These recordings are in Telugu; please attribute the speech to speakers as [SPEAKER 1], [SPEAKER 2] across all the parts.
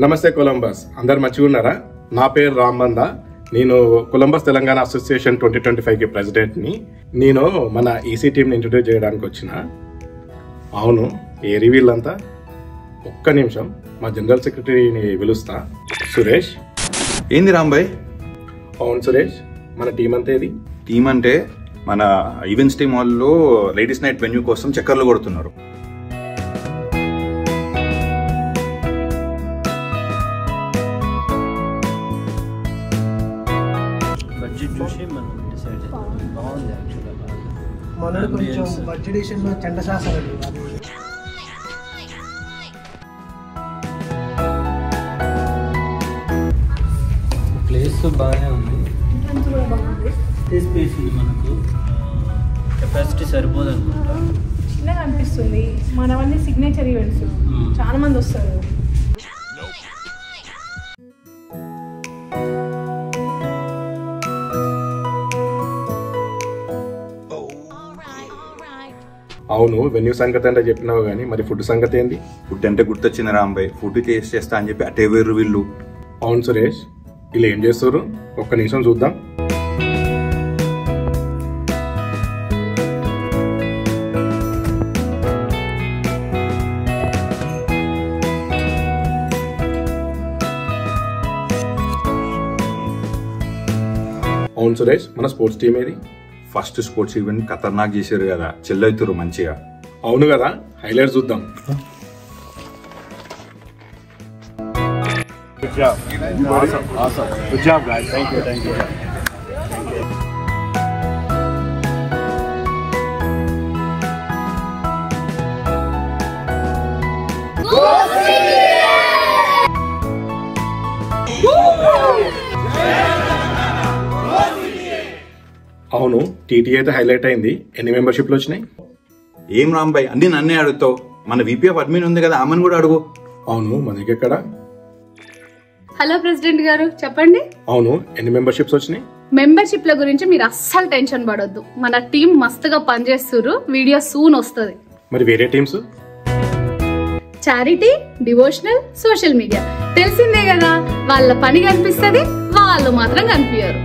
[SPEAKER 1] నమస్తే కొలంబస్, అందరు మంచిగా ఉన్నారా? నా పేరు రాంబంద. నేను కొలంబస్ తెలంగాణ అసోసియేషన్ 2025కి ప్రెసిడెంట్ని. నేను మన ఈసీ టీంని ఇంట్రడ్యూస్ చేయడానికి వచ్చిన. అవును, ఏరి వీళ్ళంతా. ఒక్క నిమిషం, మా జనరల్ సెక్రటరీని పిలుస్తా. సురేష్.
[SPEAKER 2] ఏంది రాంబాయ్?
[SPEAKER 1] అవును సురేష్, మన టీం అంతా ఏది?
[SPEAKER 2] టీం అంటే మన ఈవెంట్స్ టీమ్ వాళ్ళు లేడీస్ నైట్ వెన్యూ కోసం చక్కర్లు కొడుతున్నారు.
[SPEAKER 3] బడ్జెట్ చూసి మనం డిసైడ్ చేద్దాం. బాగుంది యాక్చువల్గా.
[SPEAKER 4] మనోడు కొంచెం బడ్జెట్ విషయంలో చండశాసనం.
[SPEAKER 3] ప్లేస్ బాగానే ఉంది, స్పేస్ ఉంది, మనకు కెపాసిటీ సరిపోదు అనుకుంటా.
[SPEAKER 5] చిన్నగా అనిపిస్తుంది. మనవన్నీ సిగ్నేచర్ ఈవెంట్స్, చాలా మంది వస్తారు.
[SPEAKER 1] అవును, వెన్యూ సంగతి అంటే చెప్పినావు కానీ మరి ఫుడ్ సంగతి ఏంది?
[SPEAKER 2] ఫుడ్ అంటే గుర్తొచ్చింది రాంబాయ్. ఫుడ్ టేస్ట్ చేస్తా అని చెప్పి అటే వేరు వీళ్ళు.
[SPEAKER 1] అవును సురేష్, వీళ్ళు ఏం చేస్తారు? ఒక్క నిమిషం చూద్దాం. అవును సురేష్, మన స్పోర్ట్స్ టీం ఏది?
[SPEAKER 2] ఫస్ట్ స్పోర్ట్స్ ఈవెంట్ ఖతర్నాక్ చేశారు కదా, చెల్లవుతారు మంచిగా.
[SPEAKER 1] అవును కదా, హైలైట్స్ చూద్దాం. అవును, టీటీ అయితే హైలైట్ అయింది. ఎన్ని మెంబర్షిప్లు వచ్చినాయి?
[SPEAKER 2] ఏం రాంబాయ్, అన్ని నన్నే అడుగుతావు? మన VP అడ్మిన్ ఉంది కదా, ఆమెను కూడా అడుగు.
[SPEAKER 1] అవును, మనకి ఎక్కడ?
[SPEAKER 6] హలో ప్రెసిడెంట్ గారు, చెప్పండి.
[SPEAKER 1] అవును, ఎన్ని మెంబర్షిప్స్ వచ్చినాయి?
[SPEAKER 6] మెంబర్షిప్ల గురించి మీరు అస్సలు టెన్షన్ పడొద్దు. మన టీం మస్తుగా పనిచేస్తున్నారు. వీడియో సూన్ వస్తుంది.
[SPEAKER 1] మరి వేరే teams?
[SPEAKER 6] Charity, devotional, social media తెలిసిందే కదా. వాళ్ళ పని కనిపిస్తుంది, వాళ్ళు మాత్రం కనిపించారు.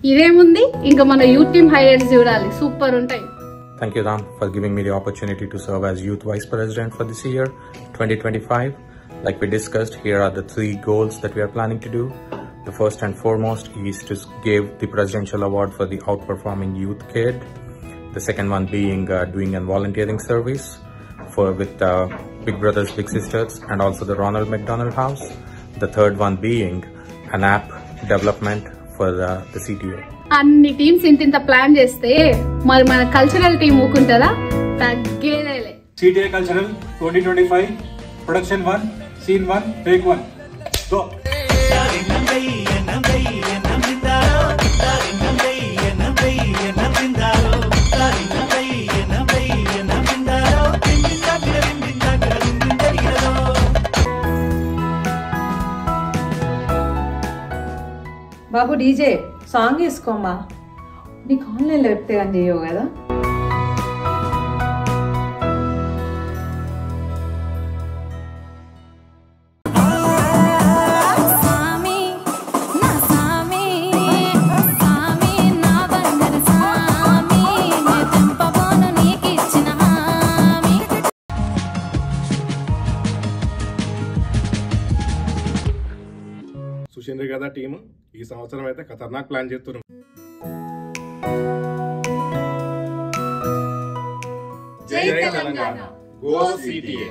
[SPEAKER 6] ఇదేముంది, ఇంకా మన యూత్ టీమ్ హైలైట్స్ చూడాలి, సూపర్ ఉంటాయి.
[SPEAKER 7] Thank you, Ram, for giving me the opportunity to serve as Youth Vice President for this year, 2025. Like we discussed, here are the 3 goals that we are planning to do. The first and foremost is to give the Presidential Award for the outperforming youth kid. The second one being doing a volunteering service with Big Brothers Big Sisters and also the Ronald McDonald House. The third one being an app development for the CTA.
[SPEAKER 6] అన్ని టీమ్స్ ఇంత ప్లాన్ చేస్తే మరి మన కల్చరల్ టీం ఊకుంటుందా? తగ్గేదేలే.
[SPEAKER 8] CTA Cultural 2025 Production 1 Scene 1 Take 1 Go.
[SPEAKER 9] బాబు డీజే సాంగ్ వేసుకోమ్మా. నీకు ఆన్లైన్లో చెప్తే కానీ చేయవు కదా.
[SPEAKER 1] చూసిండ్రు కదా టీము, ఈ సంవత్సరం అయితే ఖతర్నాక్ ప్లాన్ చేస్తున్నారు. జై తెలంగాణ, గో CTA.